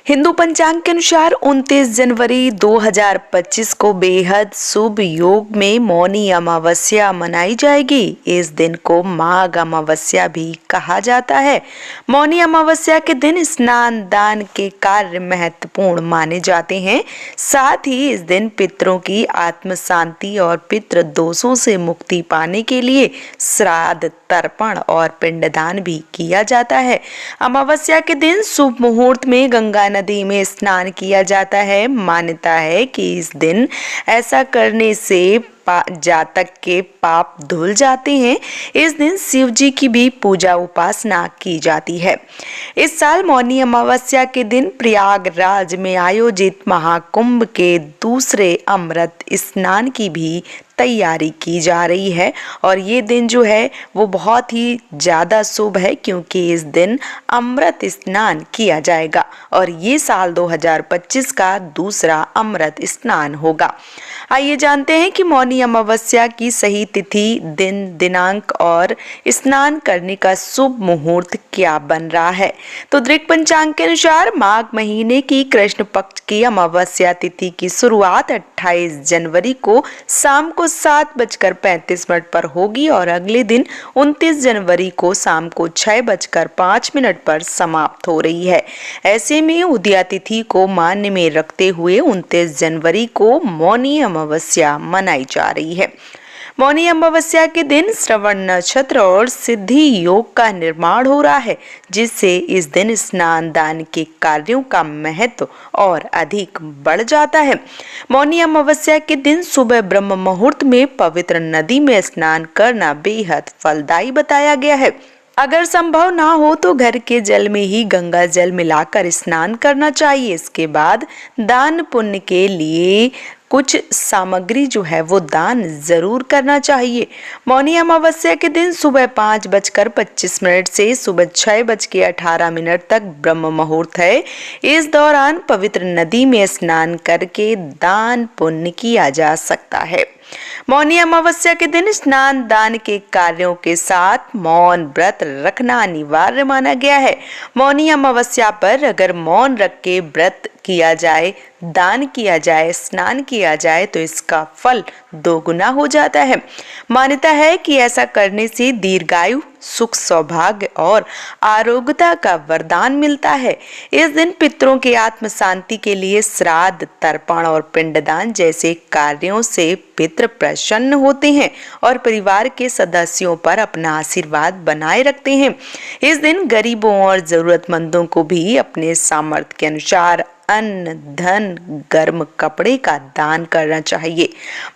हिंदू पंचांग के अनुसार 29 जनवरी 2025 को बेहद शुभ योग में मौनी अमावस्या मनाई जाएगी। इस दिन को माघ अमावस्या भी कहा जाता है। मौनी अमावस्या के दिन स्नान दान के कार्य महत्वपूर्ण माने जाते हैं। साथ ही इस दिन पितरों की आत्म शांति और पितृ दोषों से मुक्ति पाने के लिए श्राद्ध, तर्पण और पिंडदान भी किया जाता है। अमावस्या के दिन शुभ मुहूर्त में गंगा नदी में स्नान किया जाता है। मान्यता है कि इस दिन ऐसा करने से जातक के पाप धुल जाते हैं। इस दिन शिव जी की भी पूजा उपासना की जाती है। इस साल मौनी अमावस्या के दिन प्रयागराज में आयोजित महाकुंभ के दूसरे अमृत स्नान की भी तैयारी की जा रही है और ये दिन जो है वो बहुत ही ज़्यादा शुभ है, क्योंकि इस दिन अमृत स्नान किया जाएगा और ये साल 2025 का दूसरा अमृत स्नान होगा। आइए जानते हैं कि मौनी अमावस्या की सही तिथि, दिन, दिनांक और स्नान करने का शुभ मुहूर्त क्या बन रहा है। तो दृक पंचांग के अनुसार माघ महीने की कृष्ण पक्ष की अमावस्या तिथि की शुरुआत 28 जनवरी को शाम को 7:35 पर होगी और अगले दिन 29 जनवरी को शाम को 6:05 पर समाप्त हो रही है। ऐसे में उदया तिथि को मान्य में रखते हुए 29 जनवरी को मौनी अमावस्या मनाई जा रही है। मौनी अमावस्या के दिन श्रवण नक्षत्र और सिद्धि योग का निर्माण हो रहा है, जिससे इस दिन स्नान दान के कार्यों का महत्व और अधिक बढ़ जाता है। मौनी अमावस्या के दिन सुबह ब्रह्म मुहूर्त में पवित्र नदी में स्नान करना बेहद फलदायी बताया गया है। अगर संभव ना हो तो घर के जल में ही गंगा जल मिलाकर स्नान करना चाहिए। इसके बाद दान पुण्य के लिए कुछ सामग्री जो है वो दान जरूर करना चाहिए। मौनी अमावस्या के दिन सुबह 5:25 से सुबह 6:18 तक ब्रह्म मुहूर्त है। इस दौरान पवित्र नदी में स्नान करके दान पुण्य किया जा सकता है। मौनी अमावस्या के दिन स्नान दान के कार्यों के साथ मौन व्रत रखना अनिवार्य माना गया है। मौनी अमावस्या पर अगर मौन रख के व्रत किया जाए, दान किया जाए, स्नान किया जाए तो इसका फल दोगुना हो जाता है। मान्यता है कि ऐसा करने से दीर्घायु, सुख, सौभाग्य और आरोग्यता का वरदान मिलता है। इस दिन पितरों के आत्म शांति के लिए श्राद्ध, तर्पण और पिंडदान जैसे कार्यों से पितृ प्रसन्न होते हैं और परिवार के सदस्यों पर अपना आशीर्वाद बनाए रखते हैं। इस दिन गरीबों और जरूरतमंदों को भी अपने सामर्थ्य के अनुसार अन्न, धन, गर्म कपड़े का दान करना चाहिए।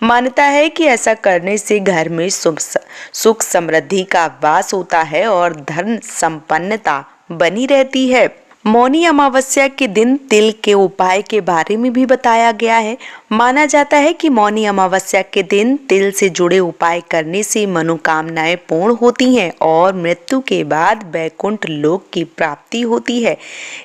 मान्यता है कि ऐसा करने से घर में सुख समृद्धि का वास होता है और धन संपन्नता बनी रहती है। मौनी अमावस्या के दिन तिल के उपाय के बारे में भी बताया गया है। माना जाता है कि मौनी अमावस्या के दिन तिल से जुड़े उपाय करने से मनोकामनाएं पूर्ण होती हैं और मृत्यु के बाद वैकुंठ लोक की प्राप्ति होती है।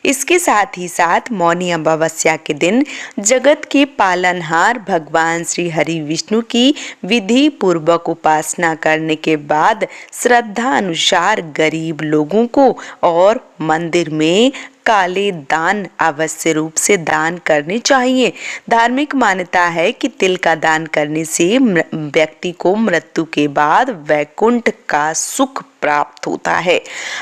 इसके साथ ही साथ मौनी अमावस्या के दिन जगत के पालनहार भगवान श्री हरि विष्णु की विधि पूर्वक उपासना करने के बाद श्रद्धा अनुसार गरीब लोगों को और मंदिर में काले दान अवश्य रूप से दान करने चाहिए। धार्मिक मान्यता है कि तिल का दान करने से व्यक्ति को मृत्यु के बाद वैकुंठ का सुख प्राप्त होता है।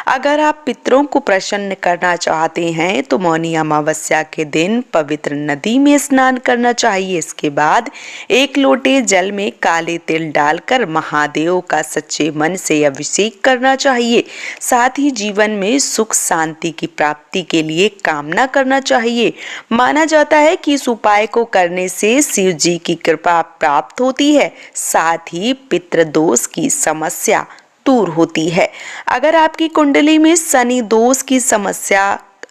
अगर आप पितरों को प्रसन्न करना चाहते हैं तो मौनी अमावस्या के दिन पवित्र नदी में स्नान करना चाहिए। इसके बाद 1 लोटे जल में काले तिल डालकर महादेव का सच्चे मन से अभिषेक करना चाहिए। साथ ही जीवन में सुख शांति की प्राप्ति के लिए कामना करना चाहिए। माना जाता है कि इस उपाय को करने से शिव जी की कृपा प्राप्त होती है, साथ ही पितृदोष की समस्या दूर होती है। अगर आपकी कुंडली में शनि दोष की समस्या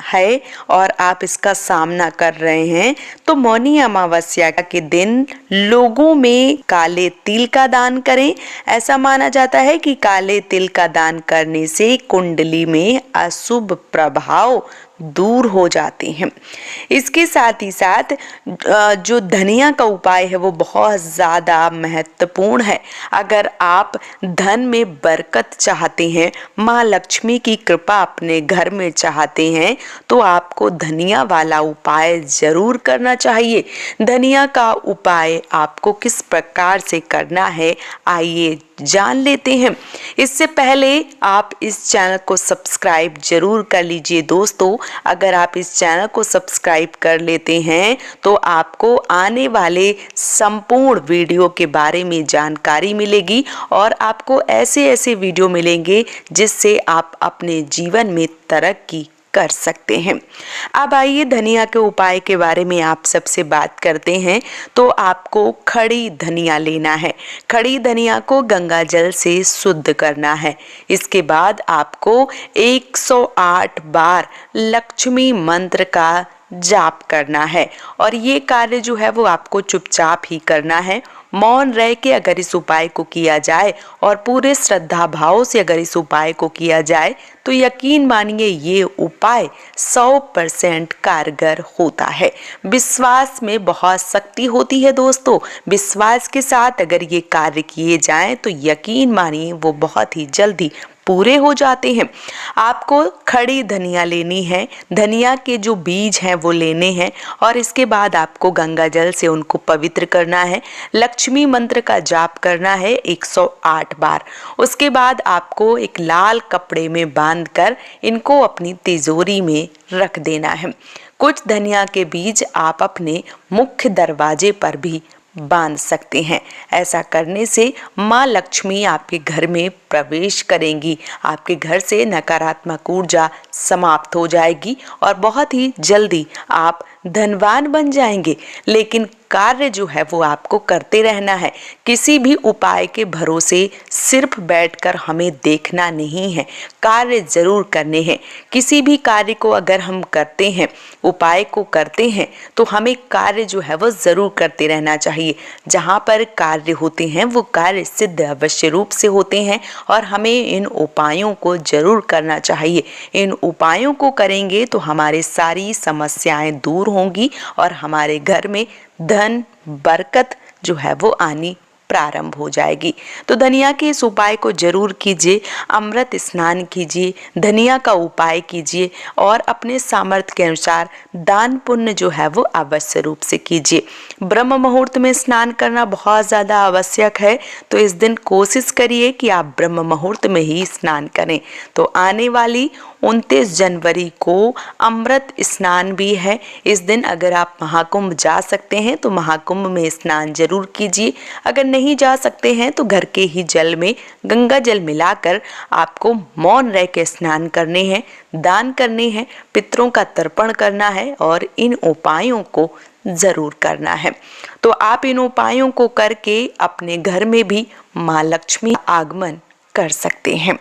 है और आप इसका सामना कर रहे हैं तो मौनी अमावस्या के दिन लोगों में काले तिल का दान करें। ऐसा माना जाता है कि काले तिल का दान करने से कुंडली में अशुभ प्रभाव दूर हो जाते हैं। इसके साथ ही साथ जो धनिया का उपाय है वो बहुत ज़्यादा महत्वपूर्ण है। अगर आप धन में बरकत चाहते हैं, माँ लक्ष्मी की कृपा अपने घर में चाहते हैं, तो आपको धनिया वाला उपाय ज़रूर करना चाहिए। धनिया का उपाय आपको किस प्रकार से करना है, आइए जान लेते हैं। इससे पहले आप इस चैनल को सब्सक्राइब जरूर कर लीजिए दोस्तों। अगर आप इस चैनल को सब्सक्राइब कर लेते हैं तो आपको आने वाले संपूर्ण वीडियो के बारे में जानकारी मिलेगी और आपको ऐसे ऐसे वीडियो मिलेंगे जिससे आप अपने जीवन में तरक्की कर सकते हैं। अब आइए धनिया के उपाय के बारे में आप सबसे बात करते हैं। तो आपको खड़ी धनिया लेना है। खड़ी धनिया को गंगा जल से शुद्ध करना है। इसके बाद आपको 108 बार लक्ष्मी मंत्र का जाप करना है और ये कार्य जो है वो आपको चुपचाप ही करना है। मौन रह के अगर इस उपाय को किया जाए और पूरे श्रद्धा भाव से अगर इस उपाय को किया जाए तो यकीन मानिए ये उपाय 100% कारगर होता है। विश्वास में बहुत शक्ति होती है दोस्तों। विश्वास के साथ अगर ये कार्य किए जाएं तो यकीन मानिए वो बहुत ही जल्दी पूरे हो जाते हैं। आपको खड़ी धनिया लेनी है। धनिया के जो बीज हैं वो लेने हैं और इसके बाद आपको गंगा जल से उनको पवित्र करना है। लक्ष्मी मंत्र का जाप करना है 108 बार। उसके बाद आपको एक लाल कपड़े में बांधकर इनको अपनी तिजोरी में रख देना है। कुछ धनिया के बीज आप अपने मुख्य दरवाजे पर भी बांध सकते हैं। ऐसा करने से माँ लक्ष्मी आपके घर में प्रवेश करेंगी। आपके घर से नकारात्मक ऊर्जा समाप्त हो जाएगी और बहुत ही जल्दी आप धनवान बन जाएंगे। लेकिन कार्य जो है वो आपको करते रहना है। किसी भी उपाय के भरोसे सिर्फ बैठकर हमें देखना नहीं है, कार्य जरूर करने हैं। किसी भी कार्य को अगर हम करते हैं, उपाय को करते हैं, तो हमें कार्य जो है वो जरूर करते रहना चाहिए। जहाँ पर कार्य होते हैं वो कार्य सिद्ध अवश्य रूप से होते हैं और हमें इन उपायों को जरूर करना चाहिए। इन उपायों को करेंगे तो हमारी सारी समस्याएं दूर होंगी और हमारे घर में धन बरकत जो है वो आनी प्रारंभ हो जाएगी। तो धनिया के इस उपाय को जरूर कीजिए। अमृत स्नान कीजिए, धनिया का उपाय कीजिए और अपने सामर्थ्य के अनुसार दान पुण्य जो है वो अवश्य रूप से कीजिए। ब्रह्म मुहूर्त में स्नान करना बहुत ज़्यादा आवश्यक है, तो इस दिन कोशिश करिए कि आप ब्रह्म मुहूर्त में ही स्नान करें। तो आने वाली 29 जनवरी को अमृत स्नान भी है। इस दिन अगर आप महाकुंभ जा सकते हैं तो महाकुंभ में स्नान जरूर कीजिए। अगर नहीं जा सकते हैं तो घर के ही जल में गंगा जल मिलाकर आपको मौन रह के स्नान करने हैं, दान करने हैं, पितरों का तर्पण करना है और इन उपायों को जरूर करना है। तो आप इन उपायों को करके अपने घर में भी माँ लक्ष्मी आगमन कर सकते हैं।